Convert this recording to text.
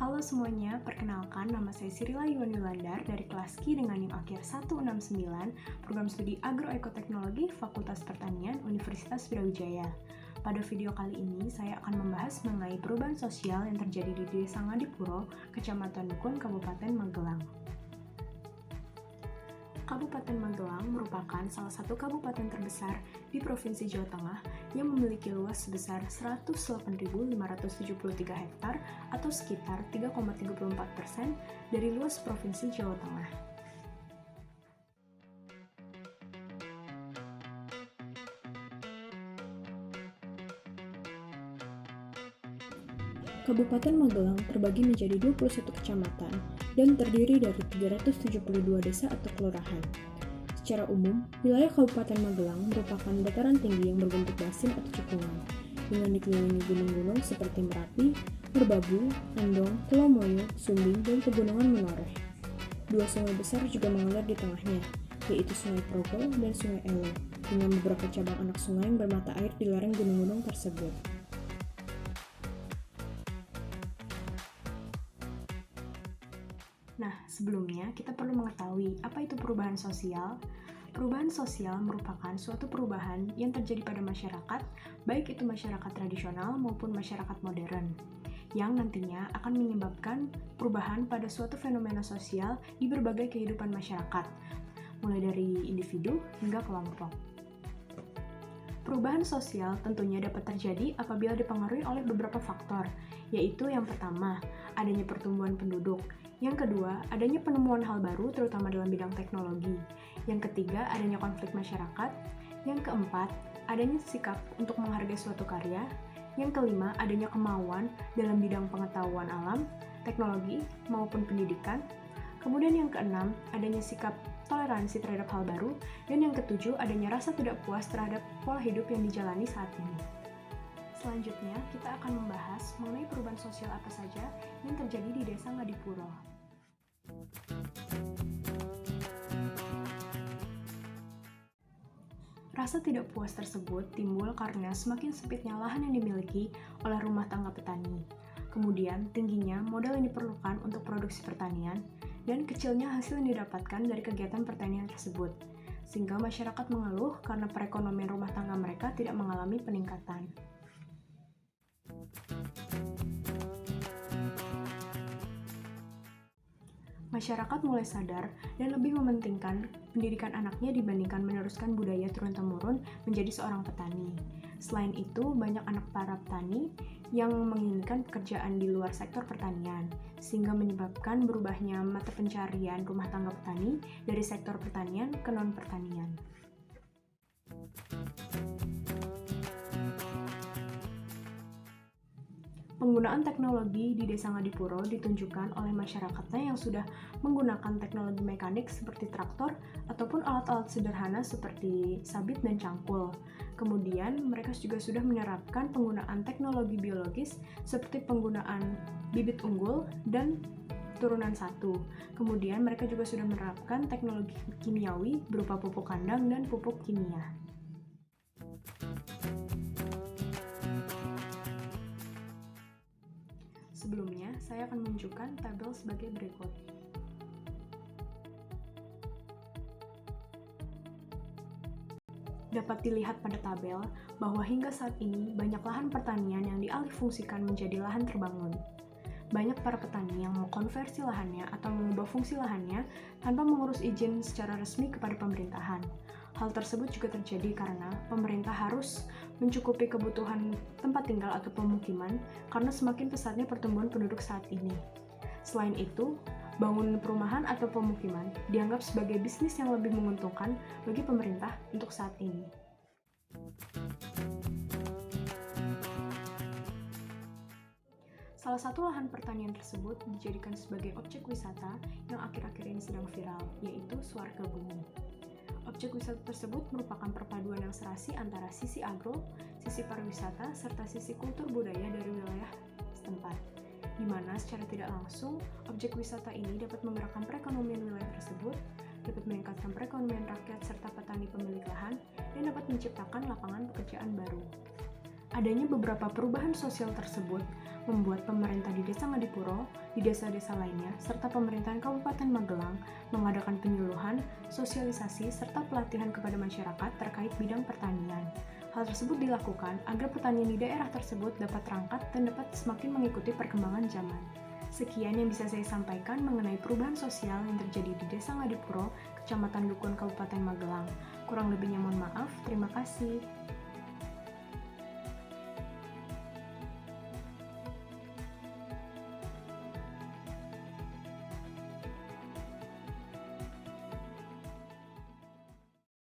Halo semuanya, perkenalkan nama saya Sirila Yulandar dari kelas Ki dengan NIM akhir 169, program studi Agroekoteknologi Fakultas Pertanian Universitas Brawijaya. Pada video kali ini, saya akan membahas mengenai perubahan sosial yang terjadi di Desa Ngadipuro, Kecamatan Dukun, Kabupaten Magelang. Kabupaten Magelang merupakan salah satu kabupaten terbesar di Provinsi Jawa Tengah yang memiliki luas sebesar 108.573 hektar atau sekitar 3,34% dari luas Provinsi Jawa Tengah. Kabupaten Magelang terbagi menjadi 21 kecamatan dan terdiri dari 372 desa atau kelurahan. Secara umum, wilayah Kabupaten Magelang merupakan dataran tinggi yang berbentuk basin atau cekungan, dengan dikelilingi gunung-gunung seperti Merapi, Merbabu, Andong, Telomoyo, Sumbing, dan Pegunungan Menoreh. Dua sungai besar juga mengalir di tengahnya, yaitu Sungai Progo dan Sungai Elo, dengan beberapa cabang anak sungai yang bermata air di lereng gunung-gunung tersebut. Nah, sebelumnya kita perlu mengetahui apa itu perubahan sosial. Perubahan sosial merupakan suatu perubahan yang terjadi pada masyarakat, baik itu masyarakat tradisional maupun masyarakat modern, yang nantinya akan menyebabkan perubahan pada suatu fenomena sosial di berbagai kehidupan masyarakat, mulai dari individu hingga kelompok. Perubahan sosial tentunya dapat terjadi apabila dipengaruhi oleh beberapa faktor, yaitu yang pertama, adanya pertumbuhan penduduk. Yang kedua, adanya penemuan hal baru terutama dalam bidang teknologi. Yang ketiga, adanya konflik masyarakat. Yang keempat, adanya sikap untuk menghargai suatu karya. Yang kelima, adanya kemauan dalam bidang pengetahuan alam, teknologi, maupun pendidikan. Kemudian yang keenam, adanya sikap toleransi terhadap hal baru. Dan yang ketujuh, adanya rasa tidak puas terhadap pola hidup yang dijalani saat ini. Selanjutnya, kita akan membahas mengenai perubahan sosial apa saja yang terjadi di Desa Ngadipuro. Rasa tidak puas tersebut timbul karena semakin sempitnya lahan yang dimiliki oleh rumah tangga petani, kemudian tingginya modal yang diperlukan untuk produksi pertanian, dan kecilnya hasil yang didapatkan dari kegiatan pertanian tersebut, sehingga masyarakat mengeluh karena perekonomian rumah tangga mereka tidak mengalami peningkatan. Masyarakat mulai sadar dan lebih mementingkan pendidikan anaknya dibandingkan meneruskan budaya turun-temurun menjadi seorang petani. Selain itu, banyak anak para petani yang menginginkan pekerjaan di luar sektor pertanian, sehingga menyebabkan berubahnya mata pencarian rumah tangga petani dari sektor pertanian ke non-pertanian. Penggunaan teknologi di Desa Ngadipuro ditunjukkan oleh masyarakatnya yang sudah menggunakan teknologi mekanik seperti traktor ataupun alat-alat sederhana seperti sabit dan cangkul. Kemudian, mereka juga sudah menerapkan penggunaan teknologi biologis seperti penggunaan bibit unggul dan turunan satu. Kemudian, mereka juga sudah menerapkan teknologi kimiawi berupa pupuk kandang dan pupuk kimia. Sebelumnya, saya akan menunjukkan tabel sebagai berikut. Dapat dilihat pada tabel bahwa hingga saat ini banyak lahan pertanian yang dialihfungsikan menjadi lahan terbangun. Banyak para petani yang mengkonversi lahannya atau mengubah fungsi lahannya tanpa mengurus izin secara resmi kepada pemerintahan. Hal tersebut juga terjadi karena pemerintah harus mencukupi kebutuhan tempat tinggal atau pemukiman karena semakin pesatnya pertumbuhan penduduk saat ini. Selain itu, bangunan perumahan atau pemukiman dianggap sebagai bisnis yang lebih menguntungkan bagi pemerintah untuk saat ini. Salah satu lahan pertanian tersebut dijadikan sebagai objek wisata yang akhir-akhir ini sedang viral, yaitu Swarga Bumi. Objek wisata tersebut merupakan perpaduan yang serasi antara sisi agro, sisi pariwisata, serta sisi kultur budaya dari wilayah setempat, di mana secara tidak langsung, objek wisata ini dapat menggerakkan perekonomian wilayah tersebut, dapat meningkatkan perekonomian rakyat serta petani pemilik lahan, dan dapat menciptakan lapangan pekerjaan baru. Adanya beberapa perubahan sosial tersebut membuat pemerintah di Desa Ngadipuro, di desa-desa lainnya, serta pemerintahan Kabupaten Magelang mengadakan penyuluhan, sosialisasi, serta pelatihan kepada masyarakat terkait bidang pertanian. Hal tersebut dilakukan agar pertanian di daerah tersebut dapat terangkat dan dapat semakin mengikuti perkembangan zaman. Sekian yang bisa saya sampaikan mengenai perubahan sosial yang terjadi di Desa Ngadipuro, Kecamatan Dukun, Kabupaten Magelang. Kurang lebihnya mohon maaf, terima kasih.